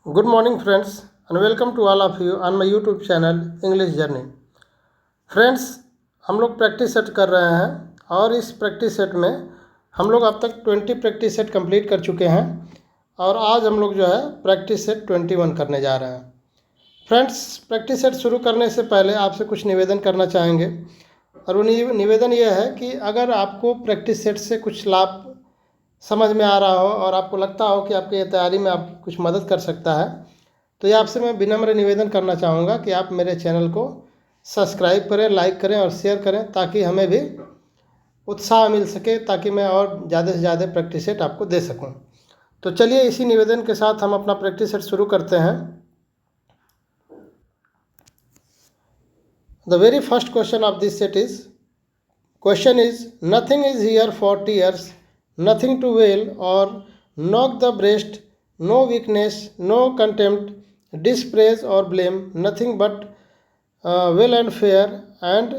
Good morning, friends, and welcome to all of you on my YouTube channel English Journey. Friends, हम लोग practice set कर रहे हैं और इस प्रैक्टिस सेट में हम लोग अब तक 20 प्रैक्टिस सेट कंप्लीट कर चुके हैं और आज हम लोग जो है प्रैक्टिस सेट 21 करने जा रहे हैं। फ्रेंड्स, प्रैक्टिस सेट शुरू करने से पहले आपसे कुछ निवेदन करना चाहेंगे और वो निवेदन ये है कि अगर आपको प्रैक्टिस सेट से कुछ लाभ समझ में आ रहा हो और आपको लगता हो कि आपकी तैयारी में आप कुछ मदद कर सकता है तो ये आपसे मैं विनम्र निवेदन करना चाहूँगा कि आप मेरे चैनल को सब्सक्राइब करें, लाइक करें और शेयर करें ताकि हमें भी उत्साह मिल सके, ताकि मैं और ज़्यादा से ज़्यादा प्रैक्टिस सेट आपको दे सकूं। तो चलिए इसी निवेदन के साथ हम अपना प्रैक्टिस सेट शुरू करते हैं। The very first question of this set is question is nothing is here for tears, nothing to wail or knock the breast, no weakness, no contempt, dispraise or blame, nothing but well and fair, and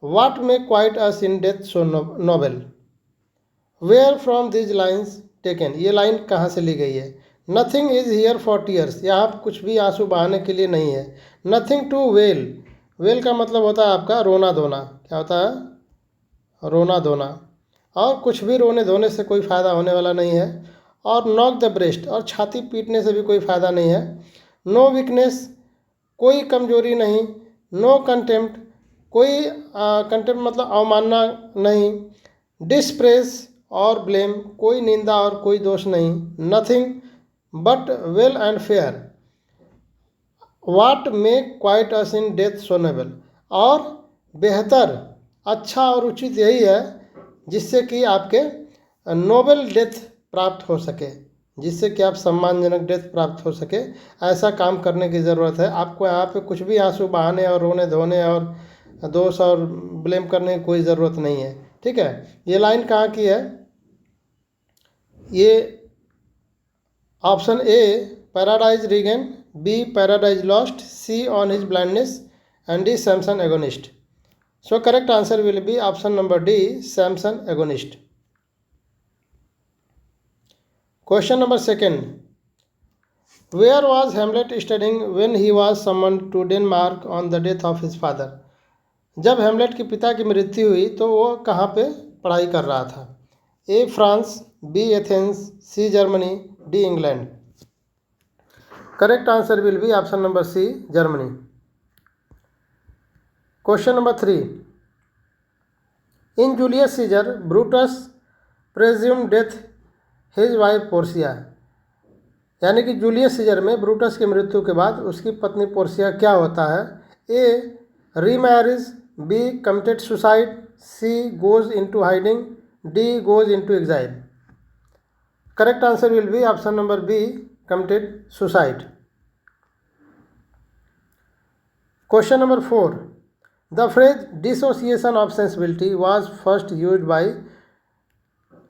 what may quiet us in death so noble. Where from these lines taken? ये line कहाँ से ली गई है? Nothing is here for tears, यहाँ कुछ भी आंसू बहाने के लिए नहीं है। Nothing to wail, wail का मतलब होता है आपका रोना धोना। क्या होता है? रोना धोना। और कुछ भी रोने धोने से कोई फ़ायदा होने वाला नहीं है। और नॉक द ब्रेस्ट, और छाती पीटने से भी कोई फ़ायदा नहीं है। नो वीकनेस, कोई कमजोरी नहीं। नो कंटेम्प्ट, कोई कंटेम्प्ट मतलब अवमानना नहीं। डिस्प्रेस और ब्लेम, कोई निंदा और कोई दोष नहीं। Nothing but well and fair, what may quiet us in death so noble, और बेहतर, अच्छा और उचित यही है जिससे कि आपके नोबल डेथ प्राप्त हो सके, जिससे कि आप सम्मानजनक डेथ प्राप्त हो सके। ऐसा काम करने की ज़रूरत है। आपको यहाँ पे कुछ भी आंसू बहाने और रोने धोने और दोष और ब्लेम करने की कोई ज़रूरत नहीं है। ठीक है, ये लाइन कहाँ की है? ये option A paradise regain, B paradise lost, C on his blindness and D Samson agonist. So correct answer will be option number D, Samson agonist. Question number second. Where was Hamlet studying when he was summoned to Denmark on the death of his father? जब हेमलेट के पिता की मृत्यु हुई तो वो कहाँ पे पढ़ाई कर रहा था? A France, B Athens, C Germany, D England. Correct answer will be option number C, Germany. Question number 3. In Julius Caesar, Brutus presumed death his wife Portia. यानी कि जूलियस सीजर में ब्रूटस की मृत्यु के बाद उसकी पत्नी पोर्सिया क्या होता है? A remarriage, B committed suicide, C goes into hiding, D goes into exile. Correct answer will be option number B, committed suicide. Question number 4. The phrase dissociation of sensibility was first used by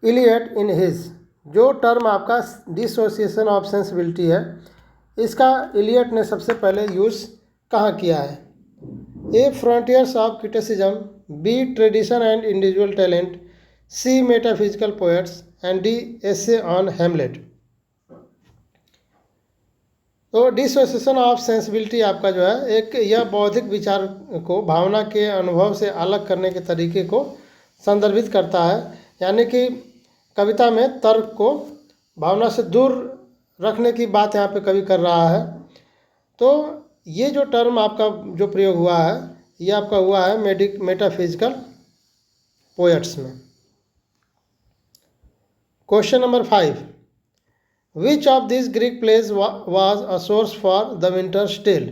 Eliot in his, जो term आपका dissociation of sensibility है इसका Elliot ने सबसे पहले use कहाँ किया है? A frontiers of criticism, B tradition and individual talent, C metaphysical poets and D essay on Hamlet. तो डिसोसिएशन ऑफ सेंसिबिलिटी आपका जो है एक यह बौद्धिक विचार को भावना के अनुभव से अलग करने के तरीके को संदर्भित करता है। यानी कि कविता में तर्क को भावना से दूर रखने की बात यहाँ पे कवि कर रहा है। तो ये जो टर्म आपका जो प्रयोग हुआ है ये आपका हुआ है मेटाफिजिकल पोएट्स में। Question number 5. Which of these Greek plays was a source for the Winter's Tale?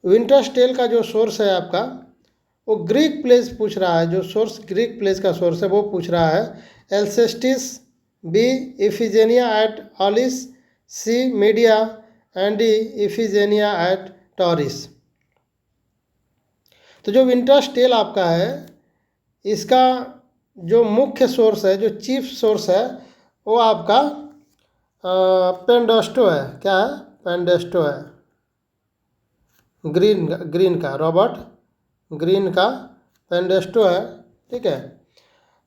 Winter's tale का जो सोर्स है आपका वो ग्रीक प्लेस पूछ रहा है। जो सोर्स ग्रीक प्लेस का सोर्स है वो पूछ रहा है Alcestis, B Iphigenia at Aulis, C Medea and D Iphigenia at Tauris. तो जो विंटर्स टेल आपका है इसका जो मुख्य सोर्स है, जो चीफ सोर्स है वो आपका पेंडेस्टो है। क्या है? पेंडेस्टो है, ग्रीन का, रॉबर्ट ग्रीन का पेंडेस्टो है। ठीक है,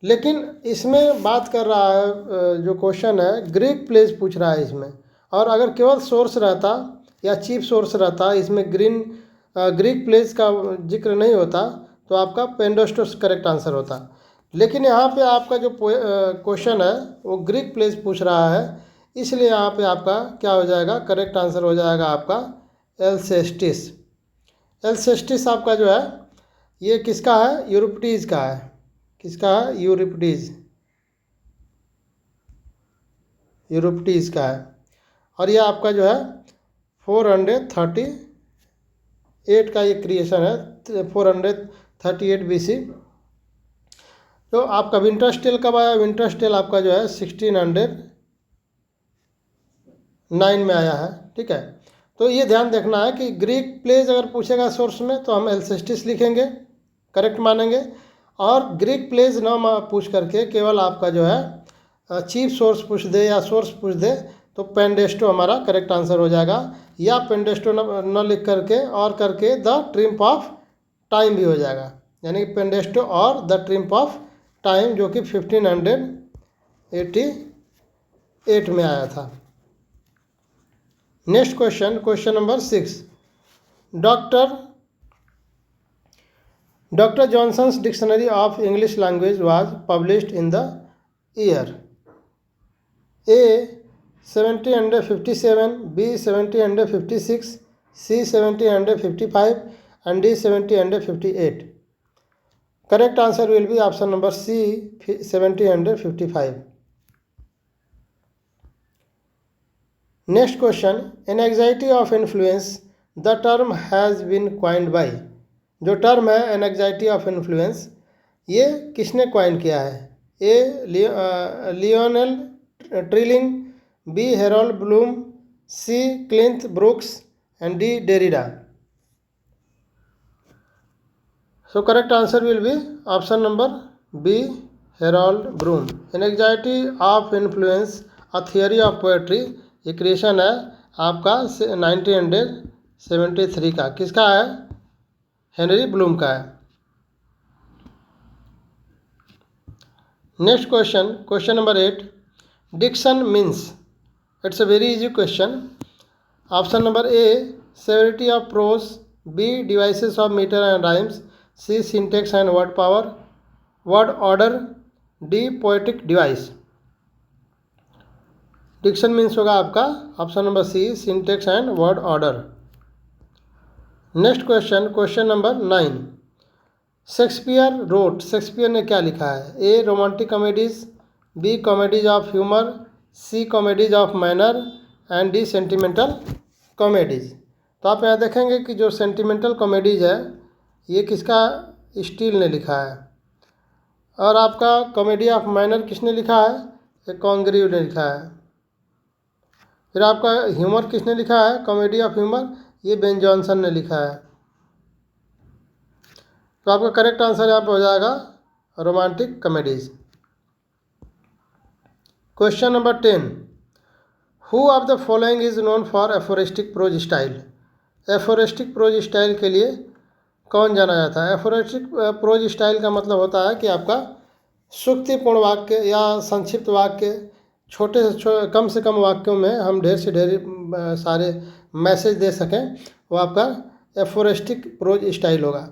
लेकिन इसमें बात कर रहा है जो क्वेश्चन है ग्रीक प्लेस पूछ रहा है इसमें, और अगर केवल सोर्स रहता या चीफ सोर्स रहता, इसमें ग्रीक प्लेस का जिक्र नहीं होता, तो आपका पेंडोस्टोस करेक्ट आंसर होता। लेकिन यहाँ पे आपका जो क्वेश्चन है वो ग्रीक प्लेस पूछ रहा है, इसलिए यहाँ पे आपका क्या हो जाएगा, करेक्ट आंसर हो जाएगा आपका एल्सेस्टिस। एल्सेस्टिस आपका जो है ये किसका है, यूरिपिडीज का है। किसका है, यूरिपिडीज का है। और ये आपका जो है 438 का ये क्रिएशन है, 438 BC। तो आपका विंटर्स टेल कब आया, विंटर्स टेल आपका जो है 1609 में आया है। ठीक है, तो ये ध्यान देखना है कि ग्रीक प्लेस अगर पूछेगा सोर्स में तो हम एल्सेस्टिस लिखेंगे, करेक्ट मानेंगे। और ग्रीक प्लेस ना पूछ करके केवल आपका जो है चीफ सोर्स पूछ दे या सोर्स पूछ दे तो पेंडेस्टो हमारा करेक्ट आंसर हो जाएगा। या पेंडेस्टो न लिख करके और करके द ट्रिम्प ऑफ टाइम भी हो जाएगा, यानी पेंडेस्टो और द ट्रिम्प ऑफ टाइम, जो कि 1588 में आया था। Next question, question number 6। Doctor Johnson's dictionary of English language was published in the year A 1757, B 1756, C 1755 and D 1758. Correct answer will be option number C 1755. Next question, in anxiety of influence the term has been coined by। जो term है anxiety of influence, ये किसने coin किया है? A Lionel Trilling, B Harold Bloom, C Cleanth Brooks and D Derrida. So correct answer will be option number B Harold Bloom. Anxiety of influence a theory of poetry, ये creation है आपका 1973 का। किसका है? Henry Bloom का है। Next question, question number 8। Diction means, it's a very easy question. Option number A severity of prose, B devices of metre and rhymes, C syntax and word power, word order, D poetic device. Diction means होगा आपका option number C syntax and word order. Next question, question number 9। Shakespeare wrote, Shakespeare ने क्या लिखा है? A romantic comedies, B comedies of humour, C comedies of manner and D sentimental comedies. तो आप यहाँ देखेंगे कि जो सेंटिमेंटल कॉमेडीज है ये किसका, स्टील ने लिखा है। और आपका कॉमेडी ऑफ मैनर किसने लिखा है? ये कॉन्ग्रीव ने लिखा है। फिर आपका ह्यूमर किसने लिखा है? कॉमेडी ऑफ ह्यूमर, ये बेन जॉनसन ने लिखा है। तो आपका करेक्ट आंसर यहाँ पे हो जाएगा romantic comedies. Question number 10। Who of the following is known for aphoristic prose style. Aphoristic prose style के लिए कौन जाना जाता है? एफोरिस्टिक प्रोज स्टाइल का मतलब होता है कि आपका सूक्तिपूर्ण वाक्य या संक्षिप्त वाक्य, छोटे से कम से कम वाक्यों में हम ढेर से ढेर सारे मैसेज दे सकें, वो आपका एफोरिस्टिक प्रोज स्टाइल होगा।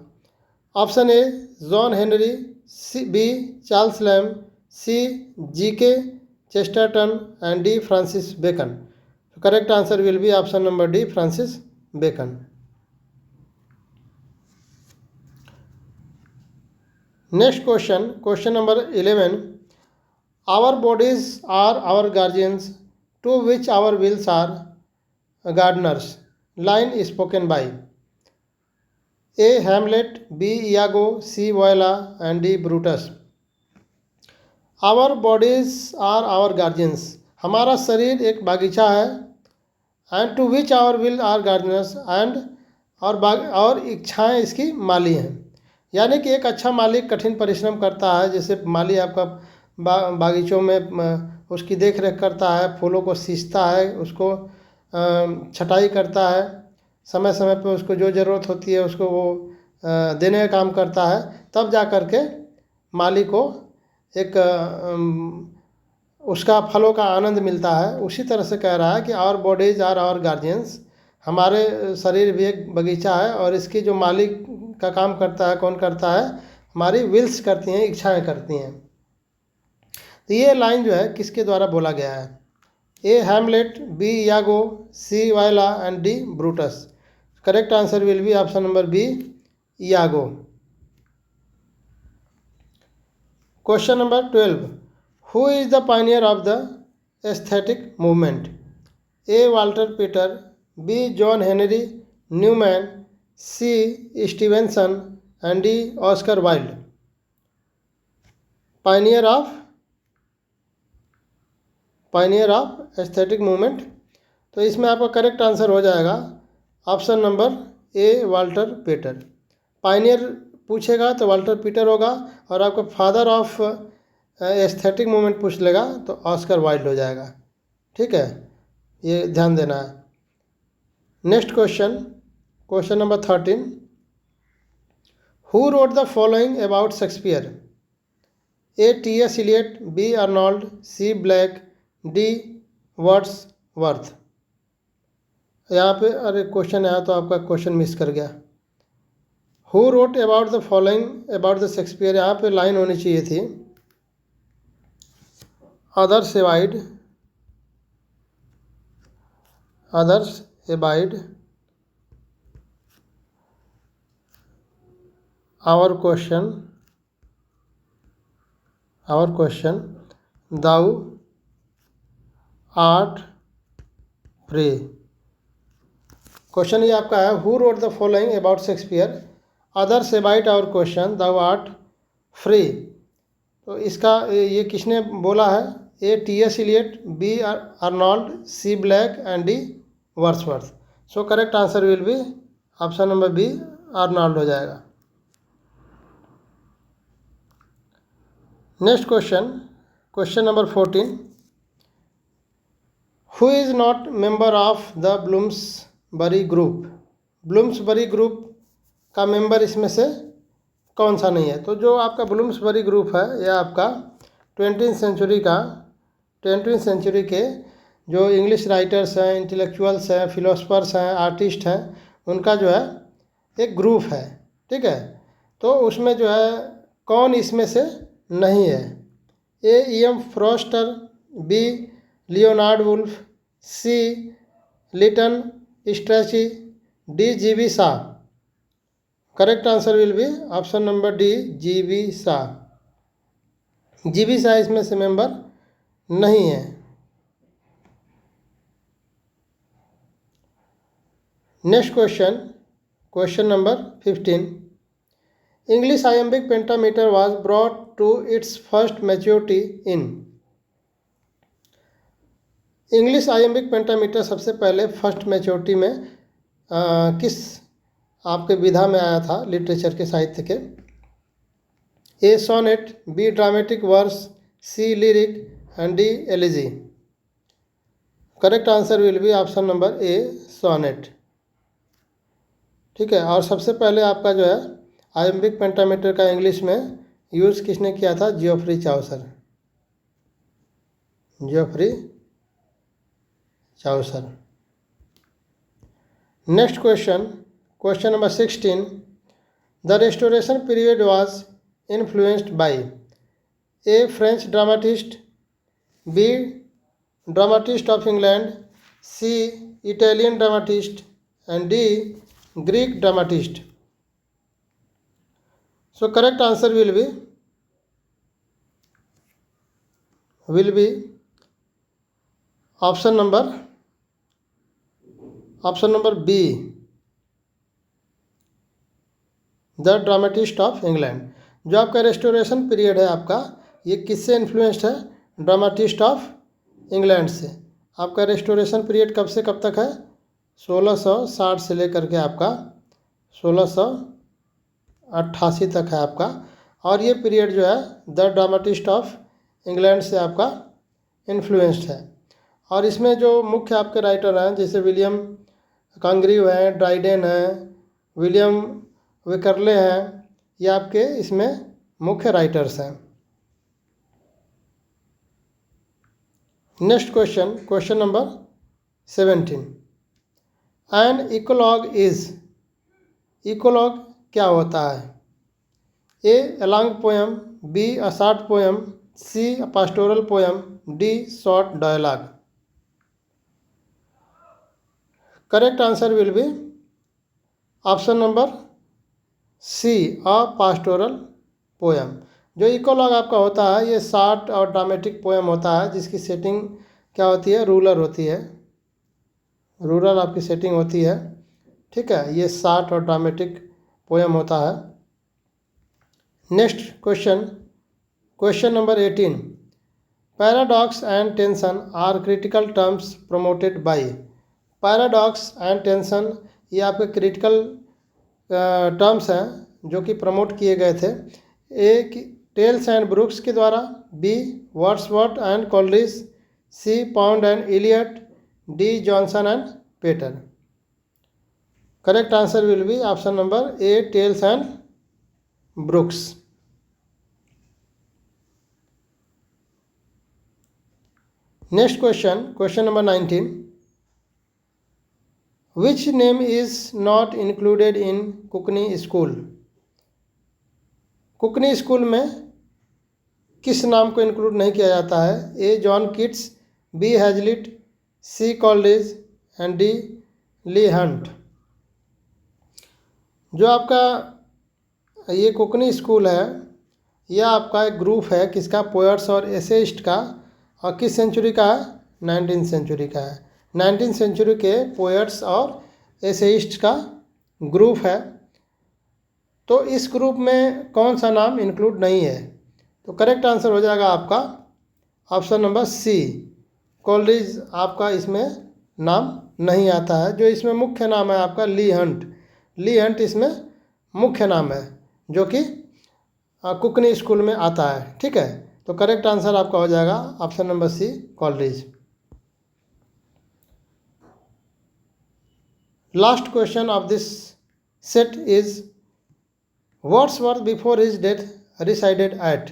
Option A John Henry, C B Charles Lamb, C GK Chesterton and D Francis Bacon. Correct answer will be option number D Francis Bacon. Next question, question number 11। Our bodies are our guardians to which our wills are gardeners. Line spoken by A Hamlet, B Iago, C Viola and D Brutus. Our bodies are our guardians, हमारा शरीर एक बागीचा है। And to which our will are gardeners, and और इच्छाएं इसकी माली हैं। यानी कि एक अच्छा मालिक कठिन परिश्रम करता है। जैसे माली आपका बागीचों में उसकी देख रेख करता है, फूलों को सींचता है, उसको छटाई करता है, समय समय पे उसको जो ज़रूरत होती है उसको वो देने का काम करता है। तब जा कर के माली को एक उसका फलों का आनंद मिलता है, उसी तरह से कह रहा है कि our bodies are our guardians, हमारे शरीर भी एक बगीचा है और इसकी जो मालिक का काम करता है, कौन करता है, हमारी विल्स करती हैं, इच्छाएं करती हैं। तो ये लाइन जो है किसके द्वारा बोला गया है? ए Hamlet, B Iago, C Viola and D Brutus. Correct answer will be option number B, Iago. Question number 12, who is the pioneer of the aesthetic movement? A Walter Pater, B John Henry Newman, C Stevenson and D Oscar Wilde. Pioneer of aesthetic movement, तो इसमें आपका correct answer हो जाएगा option number A, Walter Pater. Pioneer पूछेगा तो Walter Peter होगा, और आपको फादर ऑफ एस्थेटिक मूवमेंट पूछ लेगा तो ऑस्कर वाइल्ड हो जाएगा। ठीक है, ये ध्यान देना है। Next question, question number 13, who wrote the following about Shakespeare? A T.S.. Eliot, B Arnold, C Blake, D Wordsworth. यहाँ पे अरे क्वेश्चन आया तो आपका क्वेश्चन मिस कर गया। Who wrote about the following about the Shakespeare, यहाँ पे लाइन होनी चाहिए थी, others abide our question thou art free. Question ये आपका है, who wrote the following about Shakespeare, others abide our question thou art free. तो इसका ये किसने बोला है? A T.S.. Eliot, B Arnold, C Blake and D Wordsworth. So correct answer will be option number B, Arnold हो जाएगा। Next question, question number 14, who is not member of the Bloomsbury group? Bloomsbury group का member इसमें से कौन सा नहीं है? तो जो आपका ब्लूम्सबरी ग्रुप है, यह आपका 20वीं सेंचुरी के जो इंग्लिश राइटर्स हैं, इंटेलेक्चुअल्स हैं, फिलोसफर्स हैं, आर्टिस्ट हैं, उनका जो है एक ग्रुप है। ठीक है, तो उसमें जो है कौन इसमें से नहीं है? A E M. Forster, B Leonard Woolf, C Lytton Strachey, D G B. Shaw. Correct answer will be option number D, G B. Shaw. G B. Shaw इसमें से मेंबर नहीं है। Next question, question number 15, English iambic pentameter was brought to its first maturity in? English iambic pentameter सबसे पहले first maturity में किस आपके विधा में आया था, लिटरेचर के, साहित्य के? A sonnet, B dramatic verse, C lyric and D elegy. Correct answer will be option number A, sonnet. ठीक है, और सबसे पहले आपका जो है आयम्बिक पेंटामीटर का इंग्लिश में यूज़ किसने किया था? Geoffrey Chaucer. Next question, question number 16, the restoration period was influenced by? A French dramatist, B dramatist of England, C Italian dramatist and D Greek dramatist. So correct answer will be option number B, the dramatist of England. जो आपका restoration period है आपका, ये किससे influenced है? Dramatist of England से। आपका restoration period कब से कब तक है? 1660 से लेकर के आपका 1688 तक है आपका, और ये पीरियड जो है द ड्रामेटिस्ट ऑफ इंग्लैंड से आपका इन्फ्लुएंस्ड है। और इसमें जो मुख्य आपके राइटर हैं, जैसे विलियम कॉन्ग्रीव हैं, ड्राइडेन हैं, विलियम विकरले हैं, ये आपके इसमें मुख्य राइटर्स हैं। Next question, question number 17। An eclogue is, eclogue क्या होता है? A a long poem, B a short poem, C a pastoral poem, D short dialogue. Correct answer will be option number C, a pastoral poem. जो eclogue आपका होता है ये short और dramatic poem होता है, जिसकी सेटिंग क्या होती है? रूरल होती है, रूरल आपकी सेटिंग होती है, ठीक है। ये शॉर्ट और ड्रामेटिक पोएम होता है। Next question, question number 18। Paradox and tension are critical terms promoted by. Paradox and tension ये आपके क्रिटिकल टर्म्स हैं जो कि प्रमोट किए गए थे। ए टेल्स एंड ब्रुक्स के द्वारा, B Wordsworth and Coleridge, C Pound and Eliot, D Johnson and Pater. Correct answer will be option number A, Tales and Brooks. Next question, question number 19। Which name is not included in Cockney school. Cockney school में किस नाम को include नहीं किया जाता है? A John Keats, B Hazlitt, C Coleridge and D Leigh Hunt. जो आपका ये कुकनी स्कूल है यह आपका एक ग्रुप है किसका? पोएट्स और एसेइस्ट का। और किस सेंचुरी का है? 19th सेंचुरी का है। 19th सेंचुरी के पोएट्स और एसेइस्ट का ग्रुप है। तो इस ग्रुप में कौन सा नाम इंक्लूड नहीं है? तो करेक्ट आंसर हो जाएगा आपका ऑप्शन नंबर सी, कोलरिज आपका इसमें नाम नहीं आता है। जो इसमें मुख्य नाम है आपका ली हंट। ली हंट इसमें मुख्य नाम है जो कि कुकनी स्कूल में आता है, ठीक है। तो करेक्ट आंसर आपका हो जाएगा option number C, Coleridge. Last question of this set is Wordsworth before his death resided at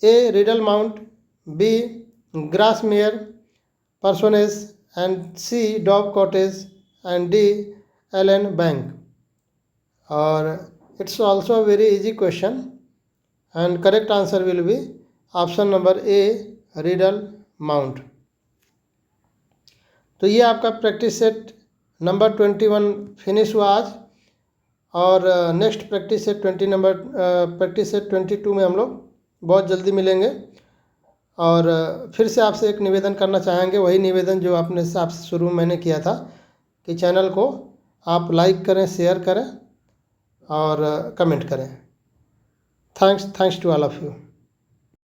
A. Riddle Mount, B. Grasmere Parsonage, and C. Dove Cottage, and D. Allen Bank. Or it's also a very easy question, and correct answer will be option number A, Riddle Mount. तो ये आपका practice set number 21 finish हुआ आज। और next practice set 22 में हम लोग बहुत जल्दी मिलेंगे। और फिर से आपसे एक निवेदन करना चाहेंगे, वही निवेदन जो आपने आपसे शुरू में मैंने किया था कि चैनल को आप लाइक करें, शेयर करें और कमेंट करें। Thanks to all of you.